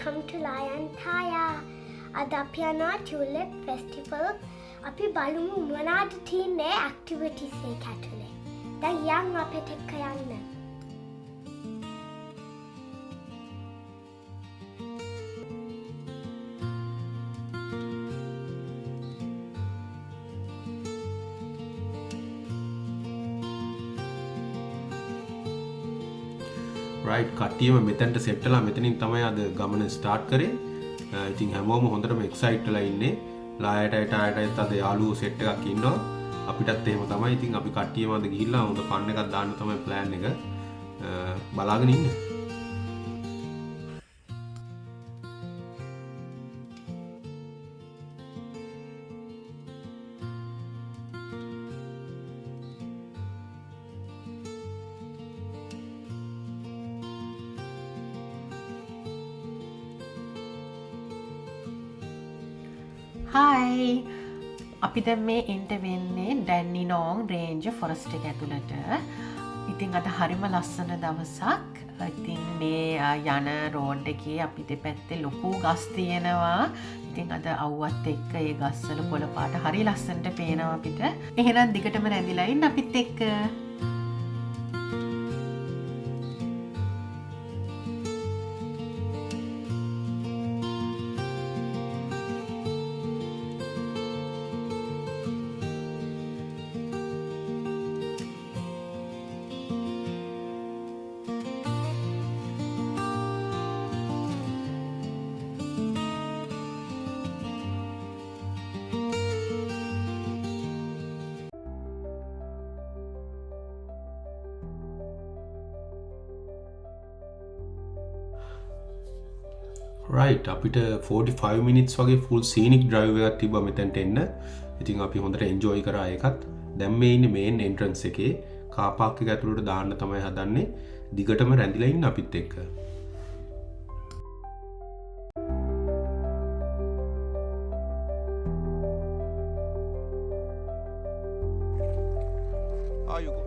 welcome to Lantaya. අද අපි යනවා Tulip Festival. අපි බලමු මොනවද තියෙන්නේ activities එක ඇතුලේ. දැන් යන්න අපිට එක්ක යන්න. right කට්ටියම මෙතනට සෙට් වෙලා මෙතනින් තමයි අද ගමන ස්ටාර්ට් කරේ. ඉතින් හැමෝම හොඳටම එක්සයිට් වෙලා ඉන්නේ. ලායටට අද යාළුවෝ සෙට් එකක් ඉන්නවා. අපිටත් එහෙම තමයි. ඉතින් අපි කට්ටියම අද ගිහිල්ලා හොඳ ෆන් එකක් දාන්න තමයි ප්ලෑන් එක. බලාගෙන ඉන්න. Hi! අපි දැන් මේ එන්ට වෙන්නේ ඩැන්නිනෝන් රේන්ජ් ෆොරස්ට් එක ඇතුළට. ඉතින් අද හරිම ලස්සන දවසක්. ඉතින් මේ යන රෝඩ් එකේ අපි දෙපැත්තේ ලොකු ගස් තියෙනවා. ඉතින් අද අවුවත් එක්ක ඒ ගස්වල කොළ පාට හරි ලස්සනට පේනවා අපිට. එහෙනම් දිගටම රැඳිලා ඉන්න අපිත් එක්ක. right අපිට 45 minutes වගේ full scenic drive එකක් තිබ්බා මෙතනට එන්න. ඉතින් අපි හොඳට enjoy කරා ඒකත්. දැන් මේ ඉන්නේ main entrance එකේ. car park එක ඇතුළට දාන්න තමයි හදන්නේ. දිගටම රැඳිලා ඉන්න අපිත් එක්ක. Ayugo.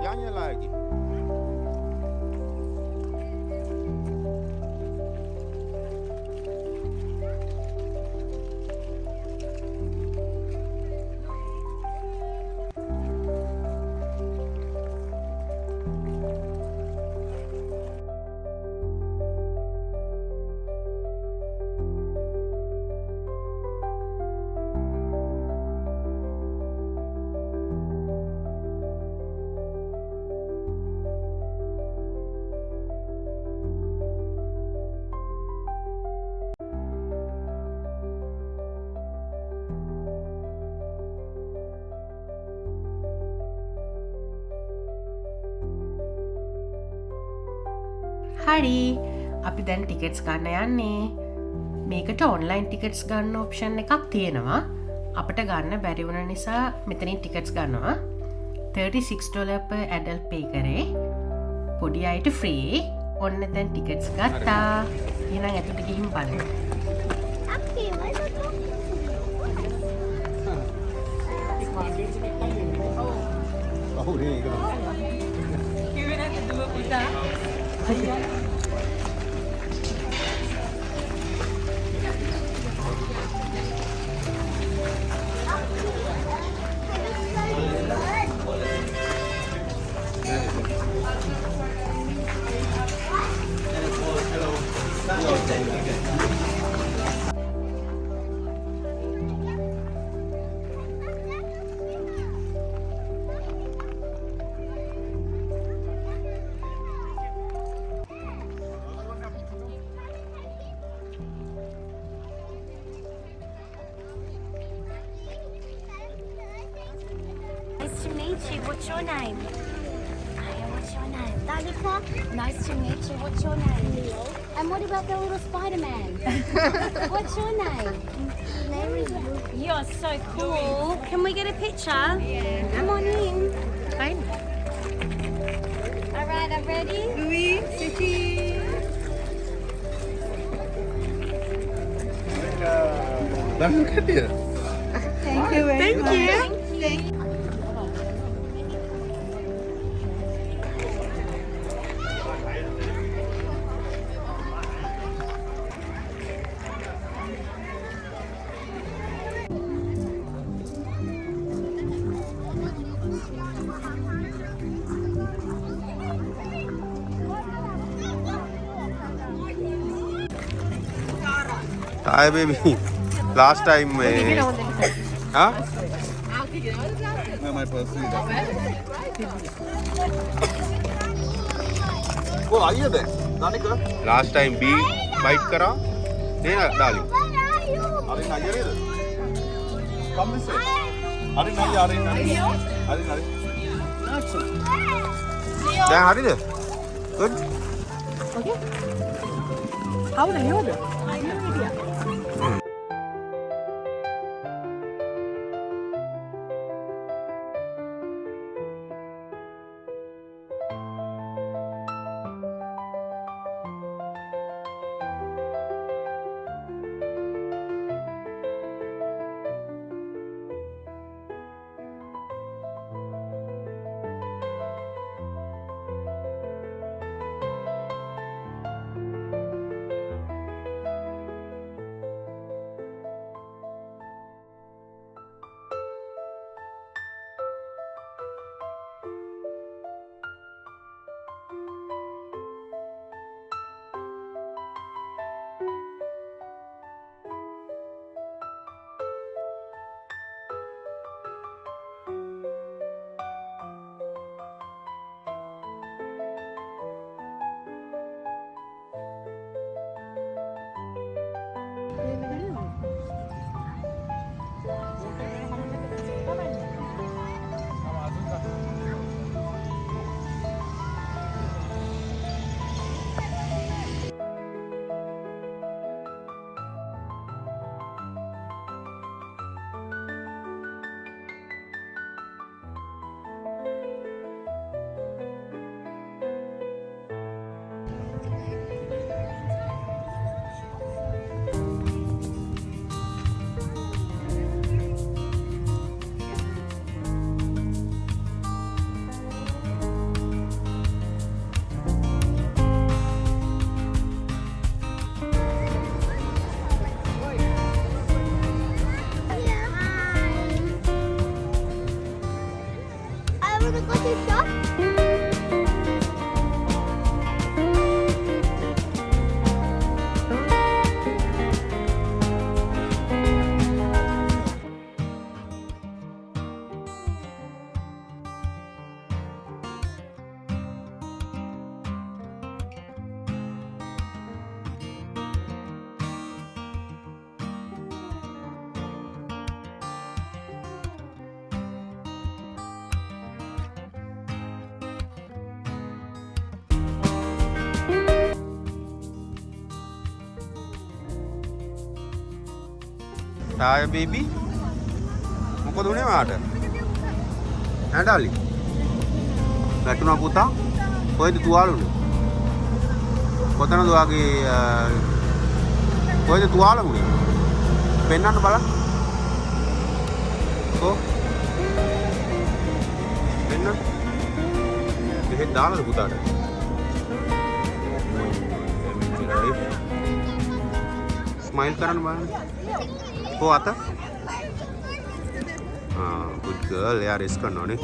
Yanya lagi. හරි අපි දැන් ටිකට්ස් ගන්න යන්නේ. මේකට ඔන්ලයින් ටිකට්ස් ගන්න ඔප්ෂන් එකක් තියෙනවා. අපිට ගන්න බැරි වුණ නිසා මෙතනින් ටිකට්ස් ගන්නවා. $36 per adult pay කරේ. පොඩි අයට ෆ්‍රී. ඔන්න දැන් ටිකට්ස් ගත්තා. එහෙනම් ඇතුළට ගිහින් බලමු. අපි Nice to meet you. What's your name? Hiya, what's your name? Dalika. Nice to meet you. What's your name? Leo. And what about the little Spider-Man? What's your name? Name is Luke. You're so cool. Can we get a picture? Yeah. Come on in. Fine. All right, I'm ready. Look at you. Thank you very much. Thank you. Hi baby. Last time huh? Where my purse is? Oh, are you there? Danica? Last time B bite kara. Nee na darling. Are you here? Come this way. Are you not? Are you not? Are you not? දැන් හරිද? Good. Okay. How the yoga? Hi baby. මොකද උනේ මාට? ඈ ඩාලි. වැටුණා පුතා. කොහෙද තුවාලුනේ? කොතනද ඔයාගේ කොහෙද තුවාලුනේ? පෙන්නන්න බලන්න. කො? පෙන්නන්න. එහෙත් දාලාද පුතාට? ස්මයිල් කරන්න බලන්න. Oh, Ata? Ah, good girl. Yeah, risk करना नहीं.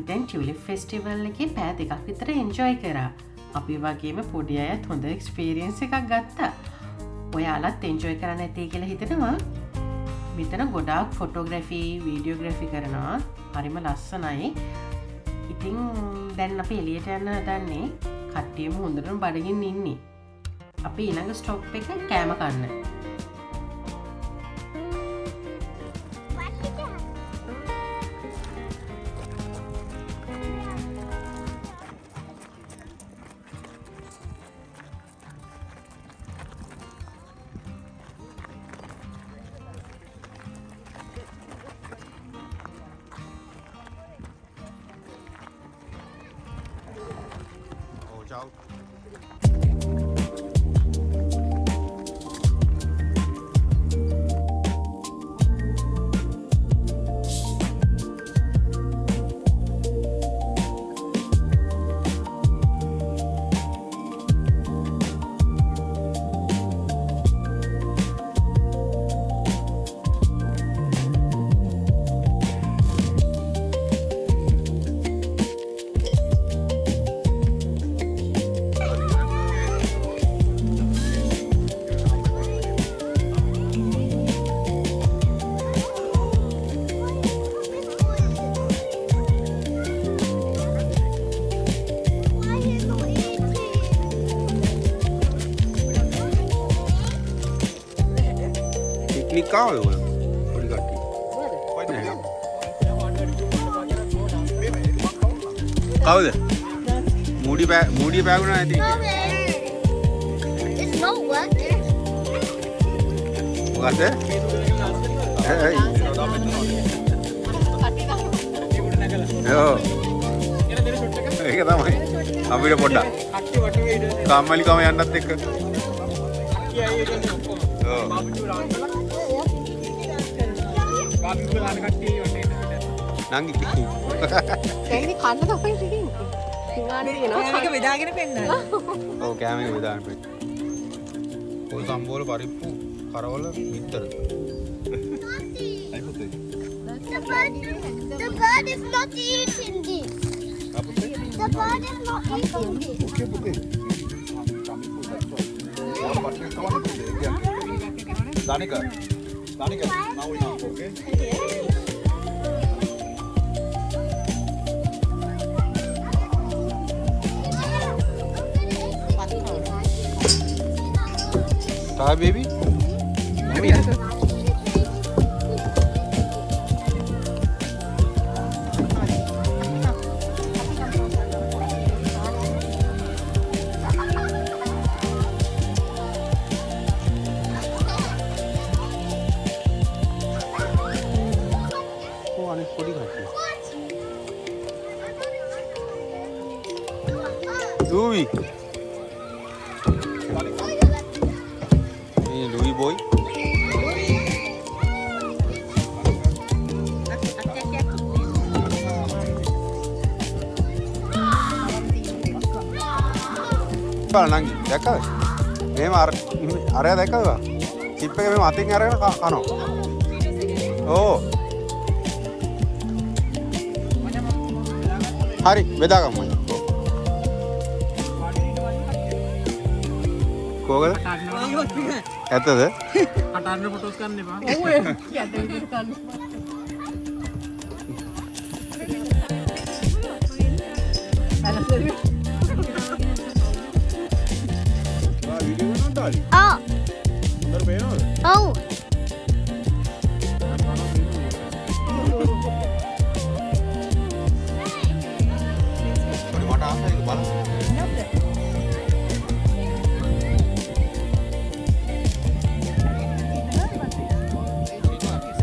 අපි දැන් ටියුලිප් ෆෙස්ටිවල් එකේ පැය 2ක් විතර එන්ජොයි කරා. අපි වගේම පොඩි අයත් හොඳ එක්ස්පීරියන්ස් එකක් ගත්තා. ඔයාලත් එන්ජොයි කරන්න ඇති කියලා හිතනවා. මෙතන ගොඩාක් ෆොටෝග්‍රැෆි, වීඩියෝග්‍රැෆි කරනවා. හරිම ලස්සනයි. ඉතින් දැන් අපි එළියට යන්න හදන්නේ. කට්ටියම හොඳටම බඩගින්න ඉන්නේ. අපි ඊළඟ ස්ටොප් එක කෑම කන්න. Ciao. Piknik kau ya, boleh kaki. Kau deh. Moody bag na nanti. It's not working. Bukan deh. Yo. Ini kita main. Abi udah poda. Kamali kau yang nanti ke. නංගි කෑමේ කන්න තමයි ඉතින්. සිංහානේ එනවා. මේක බෙදාගෙන පෙන්නන්න. ඔව් කෑමක බෙදාගෙන පෙන්න. ඔය සම්බෝල පරිප්පු කරවල විතර. අයිපොතේ. The bird is not eating this. අපුතේ. The bird is not eating this. ඔකේ පුතේ. Danika, now we know, okay? Hi, baby. Louis. Ini Louis boy. Apa nangi? Dekak? Memang area dekak juga. Tipe memang mati area kano. Oh. Hari beda kamu. කොහොමද? ඇත්තද? අටන්න photos ගන්න එපා. ඔව් ඒක යද්දී ගන්න. Video එකක් දාලි. Oh, උඩට පේනවද? oh. මට ආසයි ඒක බලන්න.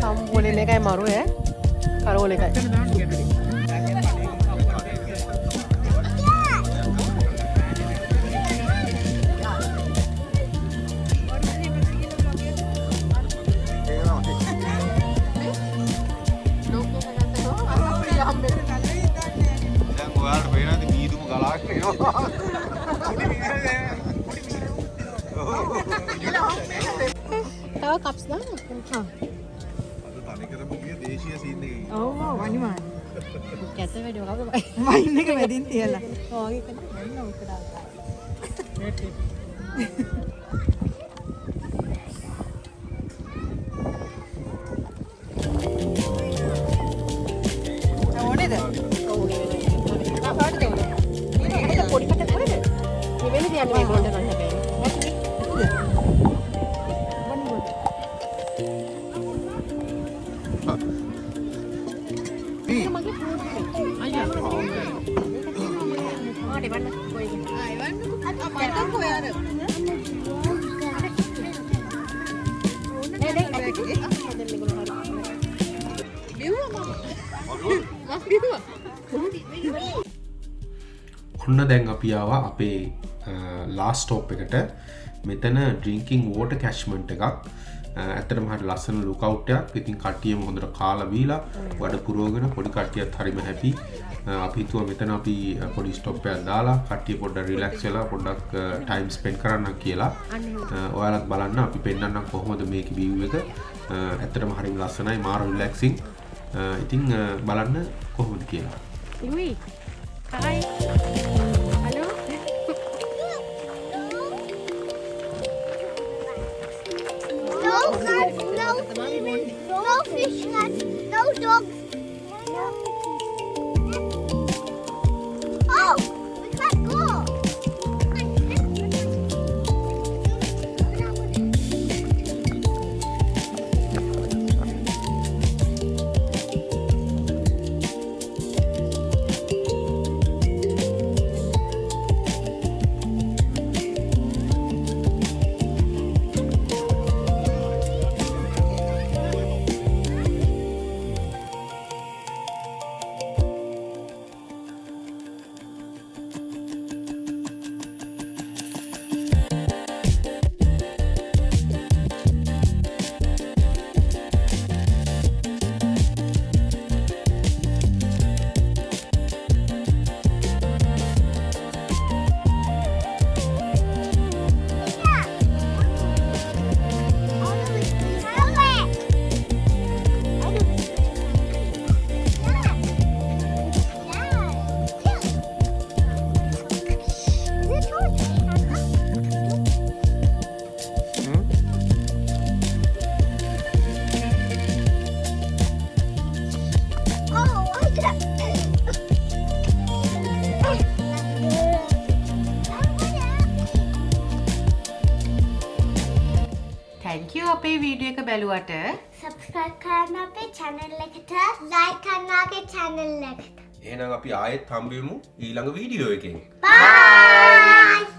සම්බෝලෙන එකයි මරු ඈ. කරෝල එකයි. දැන් ඔයාලට පේනවාද මීදුම ගලාගෙන එනවා. තව කප්ස් දාන්න. අද තනිකරම ගිය දේශීය සීන් එකේ. ඔව් අනිවාර්යයෙන්. කැත වැඩි මොකක්ද වයින් එක වැදින් තියලා. ඔයගේ කන වෙන්න උකට දාලා. ඕනේද? පොඩි කට කොහෙද? මේ වෙන්නේ තියන්නේ මේ බොණ්ඩ ගන්න හැබැයි. ඔන්න දැන් අපි ආවා අපේ ලාස්ට් ස්ටොප් එකට. මෙතන ඩ්‍රින්කින් වෝටර් කැච්මන්ට් එකක්. ඇත්තටම හරි ලස්සන ලුක්අවුට් එකක්. ඉතින් කට්ටියම හොඳට කාලා බීලා වඩ පුරවගෙන පොඩි කට්ටියත් හරිම හැපි. අපි හිතුවා මෙතන අපි පොඩි ස්ටොප් එකක් දාලා කට්ටිය පොඩ්ඩක් රිලැක්ස් වෙලා පොඩ්ඩක් ටයිම් ස්පෙන්ඩ් කරන්න කියලා. ඔයාලත් බලන්න අපි පෙන්නන්නම් කොහොමද මේකේ view එක. ඇත්තටම හරිම ලස්සනයි, මාර රිලැක්සින්. ඉතින් බලන්න කොහොමද කියලා. Louis. Hi. Hello. No cats, no swimming, no fish hats, no dogs. Oh, we can't go. Thank you අපේ වීඩියෝ එක බැලුවට. Subscribe කරන්න අපේ channel එකට, like කරන්න අපේ channel එකට. එහෙනම් අපි ආයෙත් හම්බෙමු ඊළඟ වීඩියෝ එකෙන්. Bye!